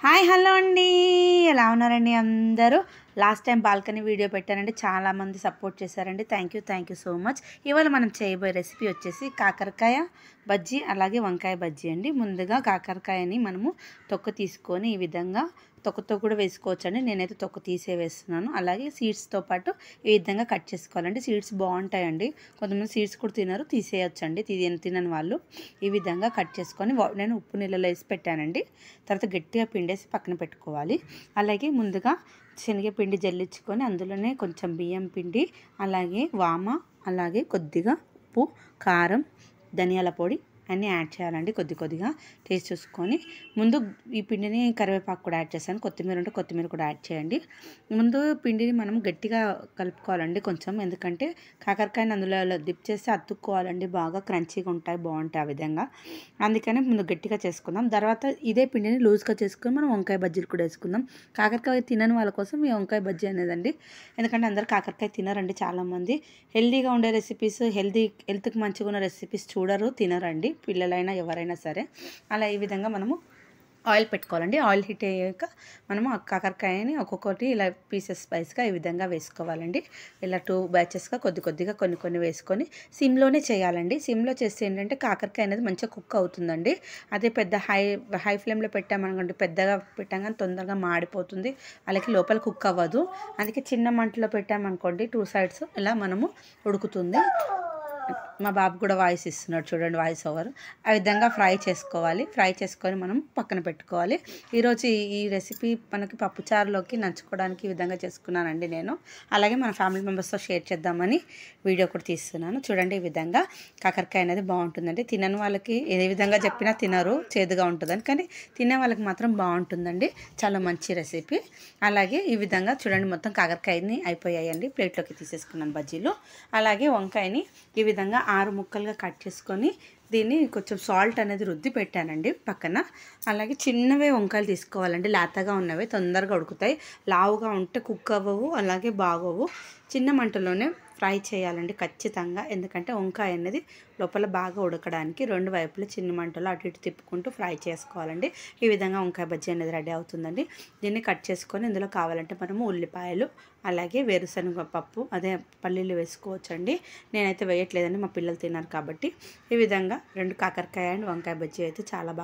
Hi hello అండి, ఎలా ఉన్నారండి అందరూ? లాస్ట్ టైం బాల్కనీ వీడియో పెట్టానండి, చాలామంది సపోర్ట్ చేశారండి. Thank you so much. ఇవాళ మనం చేయబోయే రెసిపీ వచ్చేసి కాకరకాయ బజ్జీ అలాగే వంకాయ బజ్జీ అండి. ముందుగా కాకరకాయని మనము తొక్క తీసుకొని ఈ విధంగా తొక్కతో కూడా వేసుకోవచ్చండి. నేనైతే తొక్క తీసే వేస్తున్నాను. అలాగే సీడ్స్తో పాటు ఈ విధంగా కట్ చేసుకోవాలండి. సీడ్స్ బాగుంటాయండి, కొంతమంది సీడ్స్ కూడా తినరు, తీసేయొచ్చండి తినని వాళ్ళు. ఈ విధంగా కట్ చేసుకొని నేను ఉప్పు నీళ్ళలో వేసి పెట్టానండి. తర్వాత గట్టిగా పిండేసి పక్కన పెట్టుకోవాలి. అలాగే ముందుగా శనగపిండి జల్లించుకొని అందులోనే కొంచెం బియ్యం పిండి, అలాగే వామ, అలాగే కొద్దిగా ఉప్పు, కారం, ధనియాల పొడి అన్నీ యాడ్ చేయాలండి. కొద్దిగా టేస్ట్ చూసుకొని ముందు ఈ పిండిని కరివేపాకు కూడా యాడ్ చేశాను. కొత్తిమీర ఉంటే కొత్తిమీర కూడా యాడ్ చేయండి. ముందు పిండిని మనం గట్టిగా కలుపుకోవాలండి కొంచెం, ఎందుకంటే కాకరకాయని అందులో డిప్ చేస్తే అతుక్కోవాలండి, బాగా క్రంచీగా ఉంటాయి, బాగుంటాయి ఆ విధంగా. అందుకని ముందు గట్టిగా చేసుకుందాం. తర్వాత ఇదే పిండిని లూజ్గా చేసుకొని మనం వంకాయ బజ్జీలు కూడా వేసుకుందాం. కాకరకాయ తినని వాళ్ళ కోసం ఈ వంకాయ బజ్జీ అనేదండి, ఎందుకంటే అందరు కాకరకాయ తినరండి. చాలామంది హెల్తీగా ఉండే రెసిపీస్, హెల్త్కి మంచిగా ఉన్న రెసిపీస్ తినరండి, పిల్లలైనా ఎవరైనా సరే. అలా ఈ విధంగా మనము ఆయిల్ పెట్టుకోవాలండి. ఆయిల్ హీట్ అయ్యాక మనము ఆ కాకరకాయని ఒక్కొక్కటి ఇలా పీసెస్ వైస్గా ఈ విధంగా వేసుకోవాలండి. ఇలా 2 బ్యాచెస్గా కొద్దిగా కొన్ని వేసుకొని సిమ్లోనే చేయాలండి. సిమ్లో చేస్తే ఏంటంటే కాకరకాయ అనేది మంచిగా కుక్ అవుతుందండి. అదే పెద్ద హై ఫ్లేమ్లో పెట్టామనుకోండి, పెద్దగా పెట్టాం తొందరగా మాడిపోతుంది, అలాగే లోపల కుక్ అవ్వదు. అందుకే చిన్న మంటలో పెట్టామనుకోండి 2 సైడ్స్ ఇలా మనము ఉడుకుతుంది. మా బాబు కూడా వాయిస్ ఇస్తున్నాడు చూడండి, వాయిస్ ఓవర్. ఆ విధంగా ఫ్రై చేసుకోవాలి. ఫ్రై చేసుకొని మనం పక్కన పెట్టుకోవాలి. ఈరోజు ఈ రెసిపీ మనకి పప్పుచారులోకి నంచుకోవడానికి ఈ విధంగా చేసుకున్నానండి నేను. అలాగే మన ఫ్యామిలీ మెంబర్స్తో షేర్ చేద్దామని వీడియో కూడా తీస్తున్నాను. చూడండి, ఈ విధంగా కాకరకాయ అనేది బాగుంటుందండి. తినని వాళ్ళకి ఏ విధంగా చెప్పినా తినరు, చేదుగా ఉంటుందని, కానీ తినే వాళ్ళకి మాత్రం బాగుంటుందండి. చాలా మంచి రెసిపీ. అలాగే ఈ విధంగా చూడండి, మొత్తం కాకరకాయని అయిపోయాయండి. ప్లేట్లోకి తీసేసుకున్నాను బజ్జీలు. అలాగే వంకాయని ఈ విధంగా 6 ముక్కలుగా కట్ చేసుకొని దీన్ని కొంచెం సాల్ట్ అనేది రుద్ది పెట్టానండి పక్కన. అలాగే చిన్నవే వంకాయలు తీసుకోవాలండి, లేతగా ఉన్నవే తొందరగా ఉడుకుతాయి. లావుగా ఉంటే కుక్ అవ్వవు, అలాగే బాగోవు. చిన్న మంటలోనే ఫ్రై చేయాలండి ఖచ్చితంగా, ఎందుకంటే వంకాయ అనేది లోపల బాగా ఉడకడానికి 2 వైపులు చిన్న మంటలో అటు ఇటు తిప్పుకుంటూ ఫ్రై చేసుకోవాలండి. ఈ విధంగా వంకాయ బజ్జీ అనేది రెడీ అవుతుందండి. దీన్ని కట్ చేసుకొని ఇందులో కావాలంటే మనము ఉల్లిపాయలు, అలాగే వేరుశనగ పప్పు, అదే పల్లీలు వేసుకోవచ్చండి. నేనైతే వేయట్లేదండి, మా పిల్లలు తిన్నారు కాబట్టి. ఈ విధంగా 2 కాకరకాయ అండ్ వంకాయ బజ్జీ అయితే చాలా బాగా